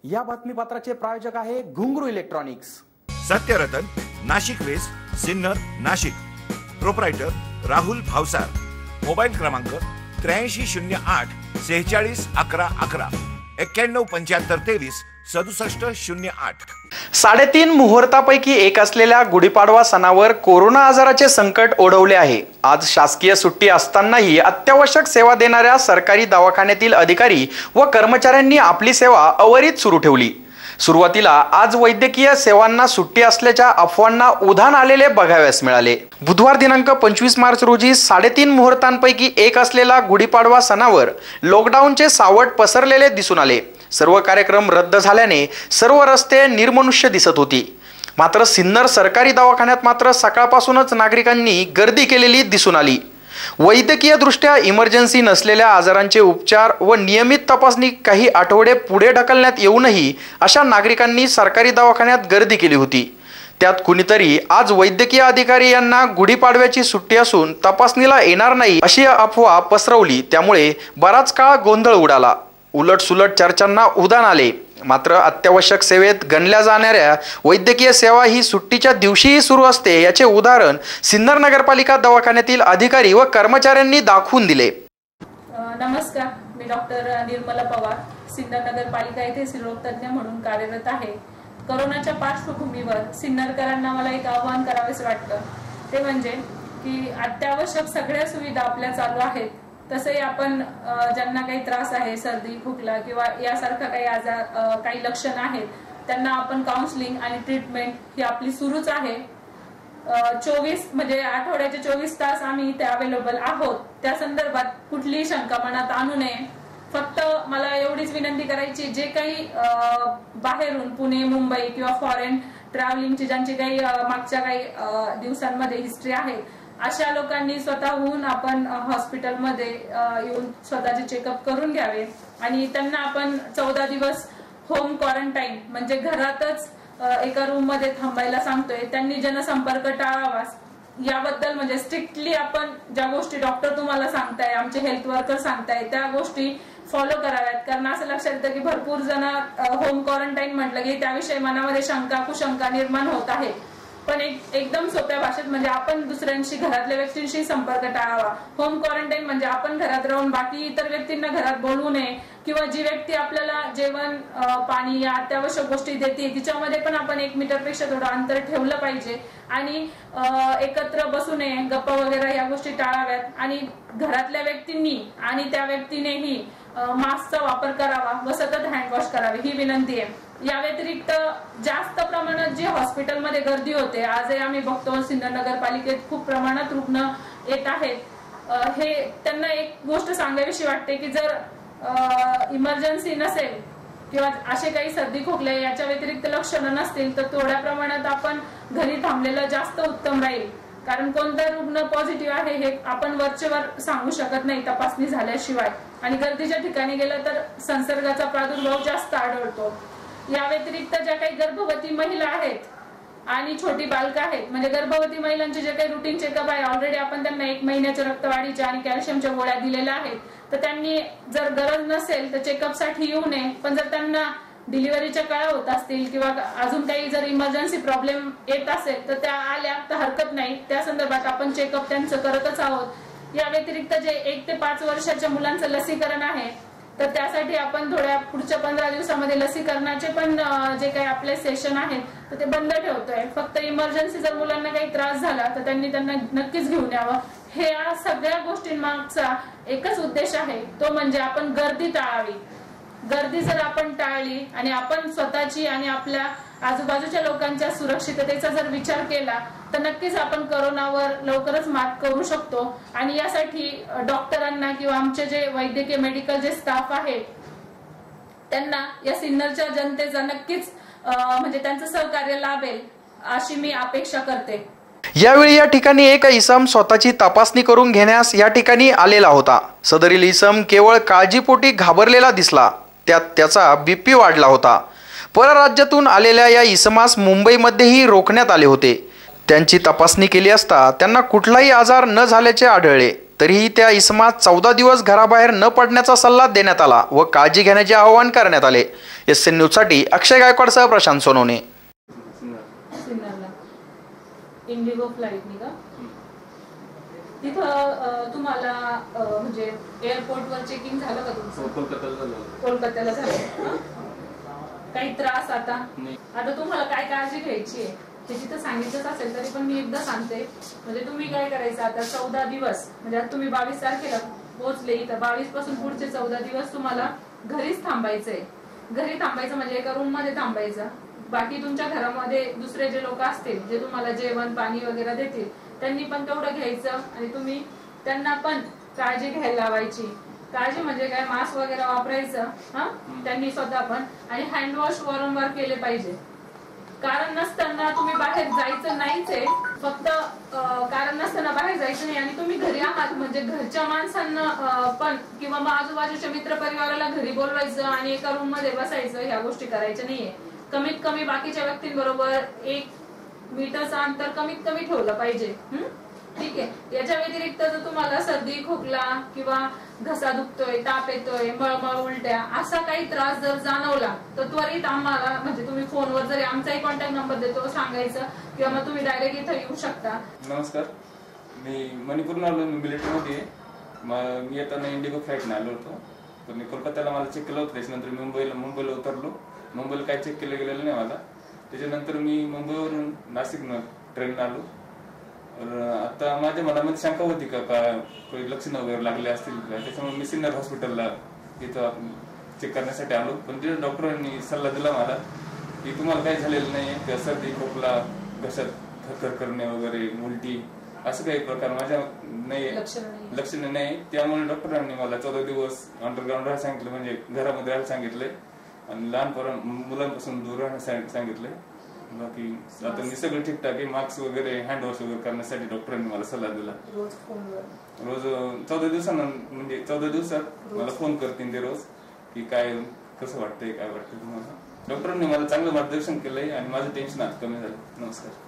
या बातमीपत्राचे प्रायोजक आहे Ghungroo electronics. Satyaratan, Nashik west, Sinnar, Nashik. Proprietor Rahul Bhavsar. Mobile क्रमांक 8308 46 11 11 91 75 23 67 08। 3.5 मुहूर्तापैकी एक असलेल्या गुढीपाडवा सणावर कोरोना आजाराचे संकट ओढवले आहे। आज शासकीय सुट्टी असतानाही अत्यावश्यक सेवा देणाऱ्या सरकारी दवाखान्यातील अधिकारी व कर्मचाऱ्यांनी आपली सेवा अविरत सुरू ठेवली। सुरुवातीला आज वैद्यकीय सेवांना सुट्टी असल्याच्या अफवांना उधाण आलेले बघाव्यास मिळाले। बुधवार दिनांक 25 मार्च रोजी 3.5 मुहूर्तांपैकी एक असलेला गुढीपाडवा सणावर लॉकडाऊनचे सावट पसरलेले दिसून आले। सर्व कार्यक्रम रद्द झाल्याने सर्व रस्ते निर्मनुष्य दिसत होती। मात्र सिन्नर सरकारी दवाखान्यात मात्र सकाळपासूनच नागरिकांनी गर्दी केलेली दिसून आली। वैद्यकीय दृष्ट्या इमर्जन्सी नसलेल्या आजारांचे उपचार व नियमित तपासणी काही आठवडे पुढे ढकलण्यात येऊनही अशा नागरिकांनी सरकारी दवाखान्यात गर्दी केली होती। त्यात कुणीतरी आज वैद्यकीय अधिकारी यांना गुढीपाडव्याची सुट्टी असून तपासणीला येणार नाही अशी अफवा पसरवली। त्यामुळे बराच काळ गोंधळ उडाला। उलटसुलट चर्चांना उधाण आले। मात्र अत्यावश्यक सेवेत गणल्या जाणाऱ्या वैद्यकीय सेवा ही सुट्टीच्या दिवशीही सुरू असते याचे उदाहरण सिन्नर नगरपालिका दवाखान्यातील अधिकारी व कर्मचाऱ्यांनी दाखवून दिले। नमस्कार, मी डॉक्टर निर्मला पवार, सिन्नर नगरपालिका येथे स्त्रीरोग तज्ञ म्हणून कार्यरत आहे। कोरोनाच्या पार्श्वभूमीवर सिन्नरकरांना मला एक आवाहन करावेसे वाटतं, ते म्हणजे की अत्यावश्यक सगळ्या सुविधा आपल्या चालू आहेत। तसंही आपण ज्यांना काही त्रास आहे, सर्दी खोकला किंवा यासारखा काही आजार काही लक्षण आहेत, त्यांना आपण काउन्सिलिंग आणि ट्रीटमेंट ही आपली सुरूच आहे। 24 म्हणजे आठवड्याचे 24 तास आम्ही इथे अवेलेबल आहोत। त्या संदर्भात कुठलीही शंका मनात आणू नये। फक्त मला एवढीच विनंती करायची, जे काही बाहेरून पुणे, मुंबई किंवा फॉरेन ट्रॅव्हलिंगची ज्यांची काही मागच्या काही दिवसांमध्ये हिस्ट्री आहे, अशा लोकांनी स्वतःहून आपण हॉस्पिटलमध्ये येऊन स्वतःचे चेकअप करून घ्यावे आणि त्यांना आपण 14 दिवस होम क्वारंटाईन म्हणजे घरातच एका रूम मध्ये थांबायला सांगतोय। त्यांनी जनसंपर्क टाळावा। याबद्दल म्हणजे स्ट्रिक्टली आपण ज्या गोष्टी डॉक्टर तुम्हाला सांगताय, आमचे हेल्थ वर्कर सांगताय, त्या गोष्टी फॉलो कराव्यात। कारण असं लक्षात येतं की भरपूर जण होम क्वारंटाईन म्हटलं की त्याविषयी मनामध्ये शंका कुशंका निर्माण होत आहे। पण एकदम सोप्या भाषेत म्हणजे आपण दुसऱ्यांशी, घरातल्या व्यक्तींशी संपर्क टाळावा। होम क्वारंटाईन म्हणजे आपण घरात राहून बाकी इतर व्यक्तींना घरात बोलवू नये किंवा जी व्यक्ती आपल्याला जेवण पाणी या अत्यावश्यक गोष्टी देते तिच्यामध्ये पण आपण 1 मीटरपेक्षा थोडं अंतर ठेवलं पाहिजे आणि एकत्र बसू नये, गप्पा वगैरे या गोष्टी टाळाव्यात आणि घरातल्या व्यक्तींनी आणि त्या व्यक्तीनेही मास्कचा वापर करावा व सतत हँडवॉश करावे ही विनंती आहे। या व्यतिरिक्त जास्त प्रमाणात जी हॉस्पिटलमध्ये गर्दी होते, आजही आम्ही बघतो सिन्नर नगरपालिकेत खूप प्रमाणात रुग्ण येत आहेत। हे त्यांना एक गोष्ट सांगावीशी वाटते की जर इमर्जन्सी नसेल किंवा असे काही सर्दी खोकले याच्या व्यतिरिक्त लक्षणं नसतील तर थोड्या प्रमाणात आपण घरी थांबलेलं जास्त उत्तम राहील। कारण कोणता रुग्ण पॉझिटिव्ह आहे हे आपण वरचेवर सांगू शकत नाही तपासणी झाल्याशिवाय आणि गर्दीच्या ठिकाणी गेलं तर संसर्गाचा प्रादुर्भाव जास्त आढळतो। या व्यतिरिक्त ज्या काही गर्भवती महिला आहेत आणि छोटी बालकं आहेत, म्हणजे गर्भवती महिलांचे जे काही रुटीन चेकअप आहे, ऑलरेडी आपण त्यांना 1 महिन्याच्या रक्तवाढीच्या आणि कॅल्शियमच्या गोळ्या दिलेल्या आहेत, तर त्यांनी जर गरज नसेल तर चेकअप साठी येऊ नये। पण जर त्यांना डिलिव्हरीच्या काळा होत असतील किंवा अजून काही जर इमर्जन्सी प्रॉब्लेम येत असेल तर त्या आल्या तर हरकत नाही, त्या संदर्भात आपण चेकअप त्यांचं करतच आहोत। या व्यतिरिक्त जे 1 ते 5 वर्षाच्या मुलांचं लसीकरण आहे तर त्यासाठी आपण थोड्या पुढच्या 15 दिवसामध्ये लसीकरणाचे पण जे काही आपले सेशन आहेत तर ते बंद ठेवतोय। फक्त इमर्जन्सी जर मुलांना काही त्रास झाला तर त्यांना नक्कीच घेऊन यावं। हे या सगळ्या गोष्टींमागचा एकच उद्देश आहे, तो म्हणजे आपण गर्दी टाळावी। गर्दी जर आपण टाळली आणि आपण स्वतःची आणि आपल्या आजूबाजूच्या लोकांच्या सुरक्षिततेचा जर विचार केला तर नक्कीच आपण कोरोनावर लवकरच मात करू शकतो। आणि यासाठी डॉक्टरांना किंवा आमचे जे वैद्यकीय मेडिकल जे स्टाफ आहे त्यांना या सिन्नरच्या जनतेचा नक्कीच म्हणजे त्यांचं सहकार्य लाभेल अशी मी अपेक्षा करते। यावेळी या ठिकाणी एक इसम स्वतःची तपासणी करून घेण्यास या ठिकाणी आलेला होता। सदरील इसम केवळ काळजीपोटी घाबरलेला दिसला। त्यात त्याचा बीपी वाढला होता। परराज्यातून आलेल्या या इसमास मुंबईमध्येही रोखण्यात आले होते। त्यांची तपासणी केली असता त्यांना कुठलाही आजार न झाल्याचे आढळले। तरीही त्या इसमात 14 दिवस घराबाहेर न पडण्याचा सल्ला देण्यात आला व काळजी घेण्याचे आवाहन करण्यात आले. SN न्यूजसाठी अक्षय गायकवाडसह प्रशांत सोनवणे. इंडिगो फ्लाईटनी का तिथं तुम्हाला म्हणजे एअरपोर्टवर चेकिंग झालं का तुमचं? कोलकात्याला झालं. काही त्रास आता तुम्हाला काय काळजी घ्यायची आहे ते तिथं सांगितलंच असेल तरी पण मी एकदा सांगते. म्हणजे तुम्ही काय करायचं आता 14 दिवस म्हणजे आता तुम्ही 22 तारखेला पोहोचले इथं 22 पासून पुढचे 14 दिवस तुम्हाला घरीच थांबायचंय. घरी थांबायचं म्हणजे एका रूम मध्ये थांबायचं. बाकी तुमच्या घरामध्ये दुसरे जे लोक असतील जे तुम्हाला जेवण पाणी वगैरे देतील त्यांनी पण तेवढं घ्यायचं आणि तुम्ही त्यांना पण काळजी घ्यायला लावायची. काळजी म्हणजे काय मास्क वगैरे वापरायचं त्यांनी स्वतः पण आणि हँडवॉश वारंवार केले पाहिजे. कारण नसताना तुम्ही बाहेर जायचं नाहीच आहे. फक्त कारण नसताना बाहेर जायचं नाही आणि तुम्ही घरी आहात म्हणजे घरच्या माणसांना पण किंवा मग आजूबाजूच्या मित्र परिवाराला घरी बोलवायचं आणि एका रूम मध्ये बसायचं ह्या गोष्टी करायच्या नाहीये. कमीत कमी बाकीच्या व्यक्तींबरोबर 1 मीटरचं अंतर कमीत कमी ठेवलं पाहिजे. ठीक आहे. याच्या व्यतिरिक्त जर तुम्हाला सर्दी खोकला किंवा घसा दुखतोय ताप येतोय मळमळ उलट्या असा काही त्रास जर जाणवला तर त्वरित आम्हाला म्हणजे तुम्ही फोनवर जरी आमचाही कॉन्टॅक्ट नंबर देतो सांगायचं किंवा मग तुम्ही डायरेक्ट इथं येऊ शकता. नमस्कार, मी मणिपूरला आलो. मी मिलिटरीमध्ये मी येताना इंडिगो फ्लाईटने आलो होतो. तर मी कोलकात्याला मला चेक केलं होतं. त्याच्यानंतर मुंबईला उतरलो. मुंबईला काही चेक केलं नाही मला. त्याच्यानंतर मी मुंबईवरून नाशिकनं ट्रेन आलो. आता माझ्या मनामध्ये शंका होती का काही लक्षणं वगैरे लागले असतील का, त्याच्यामुळे मी सिन्नर हॉस्पिटलला इथं चेक करण्यासाठी आलो. पण तिथे डॉक्टरांनी सल्ला दिला मला की तुम्हाला काही झालेलं नाही. किंवा सर्दी खोकला घशात थरथर करणे वगैरे उलटी असं काही प्रकार माझ्या नाही लक्षणं नाही. त्यामुळे डॉक्टरांनी मला 14 दिवस अंडरग्राऊंड राहायला सांगितलं म्हणजे घरामध्ये राहायला सांगितलंय आणि लहान मुलांपासून दूर राहण्यास सांगितलंय. बाकी आता मी सगळं ठीकठाक आहे. मास्क वगैरे हँडवॉश वगैरे करण्यासाठी डॉक्टरांनी मला सल्ला दिला. रोज 14 दिवसांना म्हणजे 14 दिवसात मला फोन करतील ते रोज की काय कसं वाटतंय काय वाटतंय तुम्हाला. डॉक्टरांनी मला चांगलं मार्गदर्शन केलंय आणि माझं टेन्शन आता कमी झालं. नमस्कार.